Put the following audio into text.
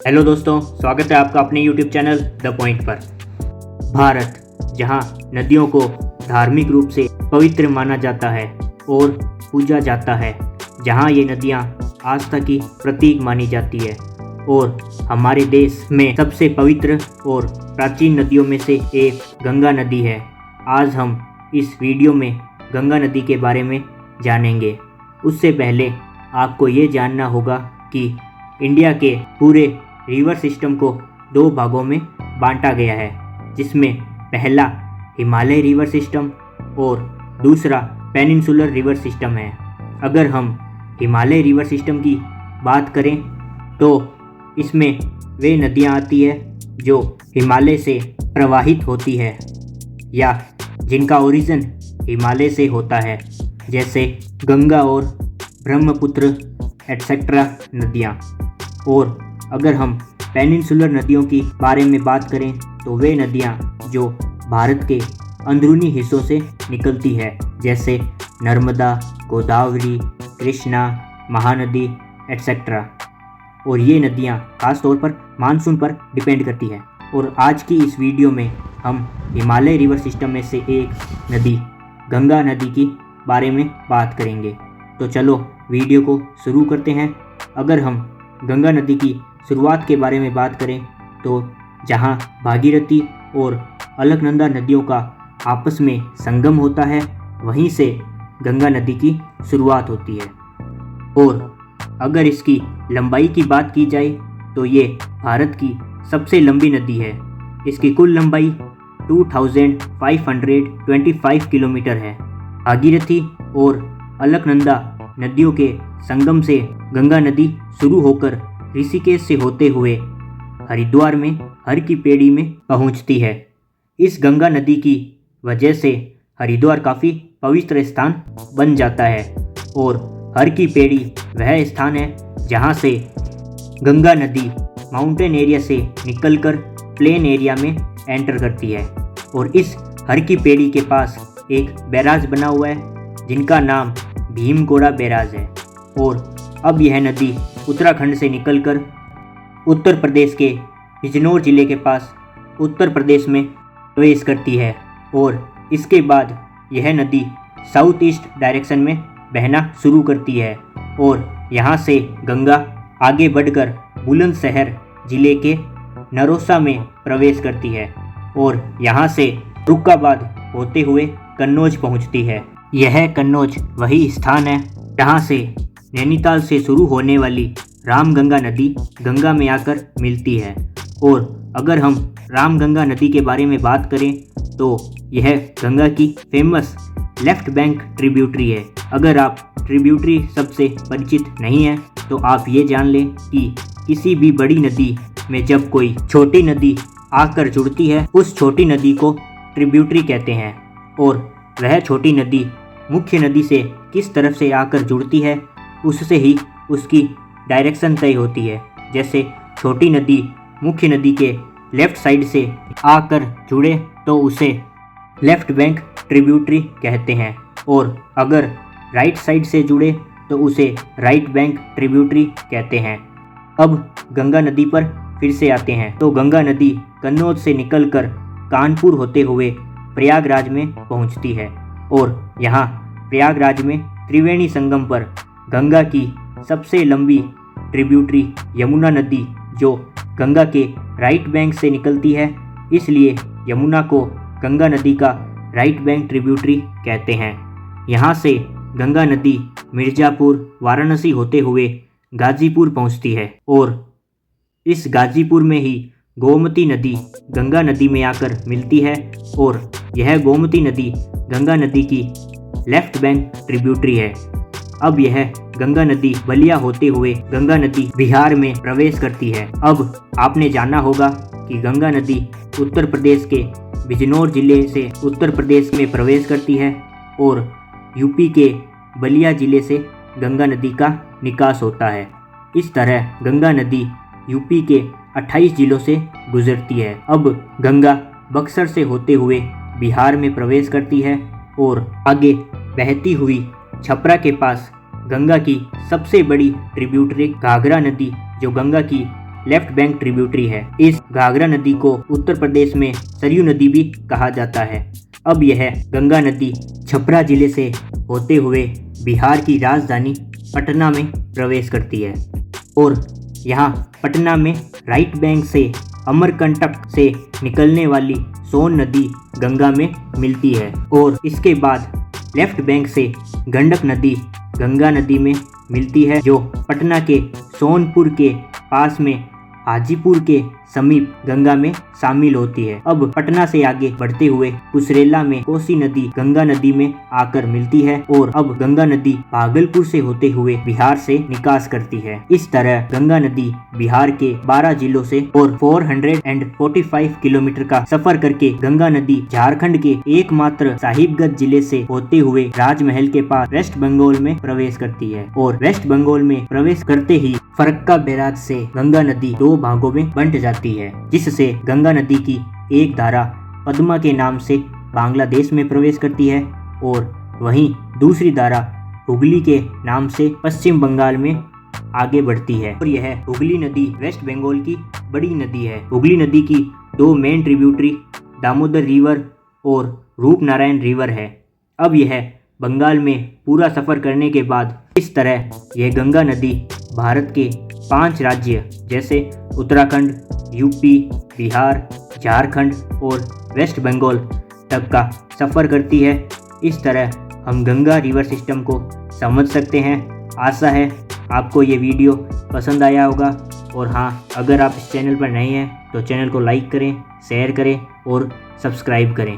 Hello दोस्तों, स्वागत है आपका अपने YouTube चैनल द पॉइंट पर। भारत, जहां नदियों को धार्मिक रूप से पवित्र माना जाता है और पूजा जाता है, जहां ये नदियां आस्था की प्रतीक मानी जाती है और हमारे देश में सबसे पवित्र और प्राचीन नदियों में से एक गंगा नदी है। आज हम इस वीडियो में गंगा नदी के बारे में जानेंगे। उससे पहले आपको ये जानना होगा कि इंडिया के पूरे रिवर सिस्टम को दो भागों में बांटा गया है, जिसमें पहला हिमालय रिवर सिस्टम और दूसरा पेनिनसुलर रिवर सिस्टम है। अगर हम हिमालय रिवर सिस्टम की बात करें तो इसमें वे नदियां आती है जो हिमालय से प्रवाहित होती है या जिनका ओरिजिन हिमालय से होता है, जैसे गंगा और ब्रह्मपुत्र एटसेट्रा नदियाँ। और अगर हम पेनिनसुलर नदियों की बारे में बात करें तो वे नदियाँ जो भारत के अंदरूनी हिस्सों से निकलती है, जैसे नर्मदा, गोदावरी, कृष्णा, महानदी एटसेट्रा। और ये नदियाँ खास तौर पर मानसून पर डिपेंड करती है। और आज की इस वीडियो में हम हिमालय रिवर सिस्टम में से एक नदी गंगा नदी की बारे में बात करेंगे। तो चलो वीडियो को शुरू करते हैं। अगर हम गंगा नदी की शुरुआत के बारे में बात करें तो जहां भागीरथी और अलकनंदा नदियों का आपस में संगम होता है, वहीं से गंगा नदी की शुरुआत होती है। और अगर इसकी लंबाई की बात की जाए तो ये भारत की सबसे लंबी नदी है। इसकी कुल लंबाई 2525 किलोमीटर है। भागीरथी और अलकनंदा नदियों के संगम से गंगा नदी शुरू होकर ऋषिकेश से होते हुए हरिद्वार में हर की पेड़ी में पहुंचती है। इस गंगा नदी की वजह से हरिद्वार काफ़ी पवित्र स्थान बन जाता है और हर की पेड़ी वह स्थान है जहां से गंगा नदी माउंटेन एरिया से निकलकर प्लेन एरिया में एंटर करती है। और इस हर की पेड़ी के पास एक बैराज बना हुआ है जिनका नाम भीमगोड़ा बैराज है। और अब यह नदी उत्तराखंड से निकलकर उत्तर प्रदेश के बिजनौर जिले के पास उत्तर प्रदेश में प्रवेश करती है। और इसके बाद यह नदी साउथ ईस्ट डायरेक्शन में बहना शुरू करती है और यहाँ से गंगा आगे बढ़कर बुलंदशहर जिले के नरोसा में प्रवेश करती है और यहाँ से रुक्काबाद होते हुए कन्नौज पहुँचती है। यह कन्नौज वही स्थान है जहाँ से नैनीताल से शुरू होने वाली रामगंगा नदी गंगा में आकर मिलती है। और अगर हम रामगंगा नदी के बारे में बात करें तो यह गंगा की फेमस लेफ्ट बैंक ट्रिब्यूटरी है। अगर आप ट्रिब्यूटरी शब्द से परिचित नहीं हैं तो आप ये जान लें कि किसी भी बड़ी नदी में जब कोई छोटी नदी आकर जुड़ती है, उस छोटी नदी को ट्रिब्यूटरी कहते हैं। और वह छोटी नदी मुख्य नदी से किस तरफ से आकर जुड़ती है, उससे ही उसकी डायरेक्शन तय होती है। जैसे छोटी नदी मुख्य नदी के लेफ़्ट साइड से आकर जुड़े तो उसे लेफ़्ट बैंक ट्रिब्यूटरी कहते हैं, और अगर राइट साइड से जुड़े तो उसे राइट बैंक ट्रिब्यूटरी कहते हैं। अब गंगा नदी पर फिर से आते हैं तो गंगा नदी कन्नौज से निकलकर कानपुर होते हुए प्रयागराज में पहुंचती है। और यहाँ प्रयागराज में त्रिवेणी संगम पर गंगा की सबसे लंबी ट्रिब्यूटरी यमुना नदी जो गंगा के राइट बैंक से निकलती है, इसलिए यमुना को गंगा नदी का राइट बैंक ट्रिब्यूटरी कहते हैं। यहाँ से गंगा नदी मिर्ज़ापुर, वाराणसी होते हुए गाजीपुर पहुँचती है और इस गाजीपुर में ही गोमती नदी गंगा नदी में आकर मिलती है। और यह गोमती नदी गंगा नदी की लेफ्ट बैंक ट्रिब्यूटरी है। अब यह गंगा नदी बलिया होते हुए गंगा नदी बिहार में प्रवेश करती है। अब आपने जाना होगा कि गंगा नदी उत्तर प्रदेश के बिजनौर जिले से उत्तर प्रदेश में प्रवेश करती है और यूपी के बलिया जिले से गंगा नदी का निकास होता है। इस तरह गंगा नदी यूपी के 28 जिलों से गुजरती है। अब गंगा बक्सर से होते हुए बिहार में प्रवेश करती है और आगे बहती हुई छपरा के पास गंगा की सबसे बड़ी ट्रिब्यूटरी घाघरा नदी जो गंगा की लेफ्ट बैंक ट्रिब्यूटरी है। इस घाघरा नदी को उत्तर प्रदेश में सरयू नदी भी कहा जाता है। अब यह गंगा नदी छपरा जिले से होते हुए बिहार की राजधानी पटना में प्रवेश करती है और यहाँ पटना में राइट बैंक से अमरकंटक से निकलने वाली सोन नदी गंगा में मिलती है और इसके बाद लेफ्ट बैंक से गंडक नदी गंगा नदी में मिलती है, जो पटना के सोनपुर के पास में हाजीपुर के समीप गंगा में शामिल होती है। अब पटना से आगे बढ़ते हुए कुसरेला में कोसी नदी गंगा नदी में आकर मिलती है और अब गंगा नदी भागलपुर से होते हुए बिहार से निकास करती है। इस तरह गंगा नदी बिहार के 12 जिलों से और 445 किलोमीटर का सफर करके गंगा नदी झारखंड के एकमात्र साहिबगंज जिले से होते हुए राजमहल के पास वेस्ट बंगाल में प्रवेश करती है और वेस्ट बंगाल में प्रवेश करते ही फरक्का बैराज से गंगा नदी 2 भागों में बंट जाती है, जिससे गंगा नदी की एक धारा पद्मा के नाम से बांग्लादेश में प्रवेश करती है और वहीं दूसरी धारा हुगली के नाम से पश्चिम बंगाल में आगे बढ़ती है और यह हुगली नदी वेस्ट बंगाल की बड़ी नदी है। हुगली नदी की 2 मेन ट्रिब्यूटरी दामोदर रिवर और रूपनारायण रिवर है। अब यह बंगाल में पूरा सफर करने के बाद इस तरह यह गंगा नदी भारत के 5 राज्य जैसे उत्तराखंड, यूपी, बिहार, झारखंड और वेस्ट बंगाल तक का सफ़र करती है। इस तरह हम गंगा रिवर सिस्टम को समझ सकते हैं। आशा है आपको ये वीडियो पसंद आया होगा और हाँ, अगर आप इस चैनल पर नए हैं तो चैनल को लाइक करें, शेयर करें और सब्सक्राइब करें।